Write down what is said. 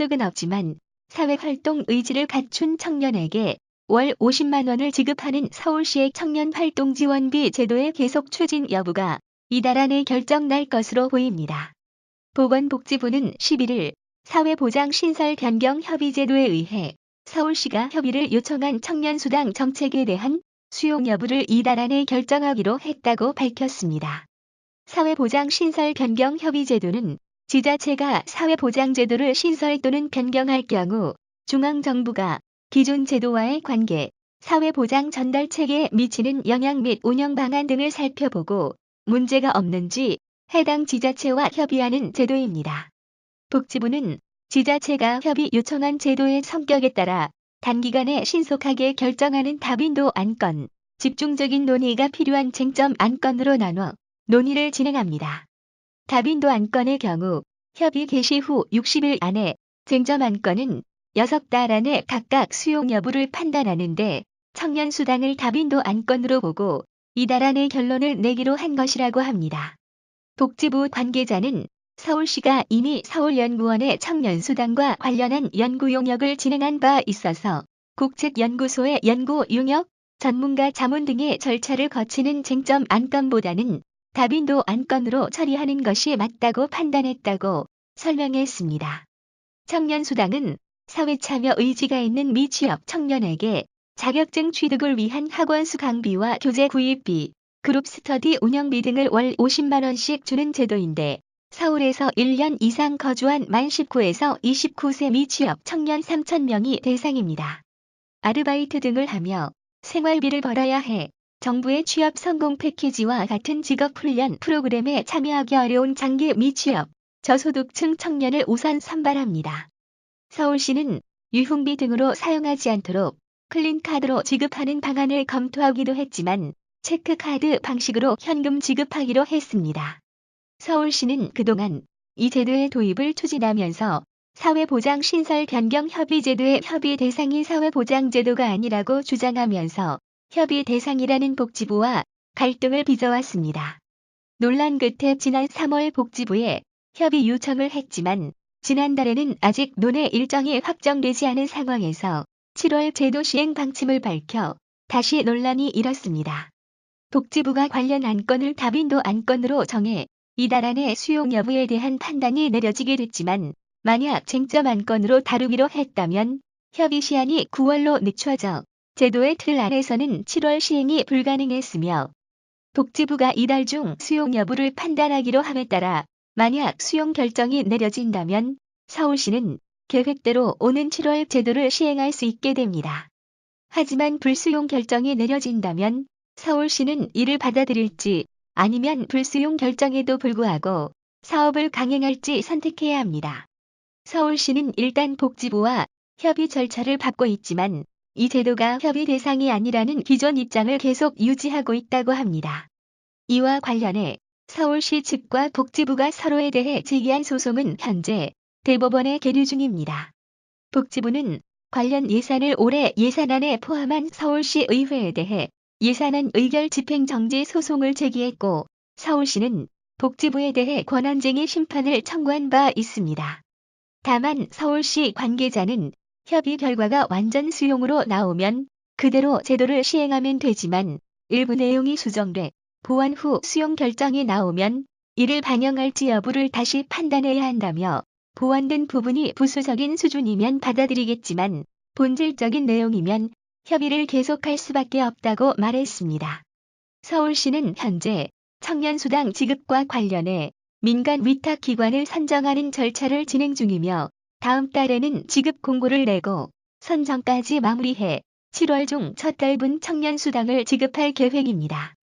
소득은 없지만 사회활동 의지를 갖춘 청년에게 월 50만 원을 지급하는 서울시의 청년활동지원비 제도의 계속 추진 여부가 이달 안에 결정날 것으로 보입니다. 보건복지부는 11일 사회보장시설 변경 협의제도에 의해 서울시가 협의를 요청한 청년수당 정책에 대한 수용 여부를 이달 안에 결정하기로 했다고 밝혔습니다. 사회보장시설 변경 협의제도는 지자체가 사회보장제도를 신설 또는 변경할 경우 중앙정부가 기존 제도와의 관계, 사회보장 전달 체계에 미치는 영향 및 운영 방안 등을 살펴보고 문제가 없는지 해당 지자체와 협의하는 제도입니다. 복지부는 지자체가 협의 요청한 제도의 성격에 따라 단기간에 신속하게 결정하는 다빈도 안건, 집중적인 논의가 필요한 쟁점 안건으로 나눠 논의를 진행합니다. 다빈도 안건의 경우 협의 개시 후 60일 안에, 쟁점 안건은 6달 안에 각각 수용 여부를 판단하는데 청년수당을 다빈도 안건으로 보고 이달 안에 결론을 내기로 한 것이라고 합니다. 복지부 관계자는 서울시가 이미 서울연구원의 청년수당과 관련한 연구 용역을 진행한 바 있어서 국책연구소의 연구 용역, 전문가 자문 등의 절차를 거치는 쟁점 안건보다는 다빈도 안건으로 처리하는 것이 맞다고 판단했다고 설명했습니다. 청년수당은 사회참여 의지가 있는 미취업 청년에게 자격증 취득을 위한 학원수 강비와 교재 구입비, 그룹 스터디 운영비 등을 월 50만 원씩 주는 제도인데 서울에서 1년 이상 거주한 만 19에서 29세 미취업 청년 3,000명이 대상입니다. 아르바이트 등을 하며 생활비를 벌어야 해 정부의 취업 성공 패키지와 같은 직업훈련 프로그램에 참여하기 어려운 장기 미취업, 저소득층 청년을 우선 선발합니다. 서울시는 유흥비 등으로 사용하지 않도록 클린카드로 지급하는 방안을 검토하기도 했지만 체크카드 방식으로 현금 지급하기로 했습니다. 서울시는 그동안 이 제도의 도입을 추진하면서 사회보장시설 변경 협의제도의 협의 대상이 사회보장제도가 아니라고 주장하면서 협의 대상이라는 복지부와 갈등을 빚어왔습니다. 논란 끝에 지난 3월 복지부에 협의 요청을 했지만 지난달에는 아직 논의 일정이 확정되지 않은 상황에서 7월 제도 시행 방침을 밝혀 다시 논란이 일었습니다. 복지부가 관련 안건을 다빈도 안건으로 정해 이달 안에 수용 여부에 대한 판단이 내려지게 됐지만 만약 쟁점 안건으로 다루기로 했다면 협의 시한이 9월로 늦춰져 제도의 틀 안에서는 7월 시행이 불가능했으며 복지부가 이달 중 수용 여부를 판단하기로 함에 따라 만약 수용 결정이 내려진다면 서울시는 계획대로 오는 7월 제도를 시행할 수 있게 됩니다. 하지만 불수용 결정이 내려진다면 서울시는 이를 받아들일지 아니면 불수용 결정에도 불구하고 사업을 강행할지 선택해야 합니다. 서울시는 일단 복지부와 협의 절차를 밟고 있지만 이 제도가 협의 대상이 아니라는 기존 입장을 계속 유지하고 있다고 합니다. 이와 관련해 서울시 측과 복지부가 서로에 대해 제기한 소송은 현재 대법원에 계류 중입니다. 복지부는 관련 예산을 올해 예산안에 포함한 서울시 의회에 대해 예산안 의결 집행 정지 소송을 제기했고 서울시는 복지부에 대해 권한쟁의 심판을 청구한 바 있습니다. 다만 서울시 관계자는 협의 결과가 완전 수용으로 나오면 그대로 제도를 시행하면 되지만 일부 내용이 수정돼 보완 후 수용 결정이 나오면 이를 반영할지 여부를 다시 판단해야 한다며 보완된 부분이 부수적인 수준이면 받아들이겠지만 본질적인 내용이면 협의를 계속할 수밖에 없다고 말했습니다. 서울시는 현재 청년수당 지급과 관련해 민간 위탁기관을 선정하는 절차를 진행 중이며 다음 달에는 지급 공고를 내고 선정까지 마무리해 7월 중 첫 달분 청년수당을 지급할 계획입니다.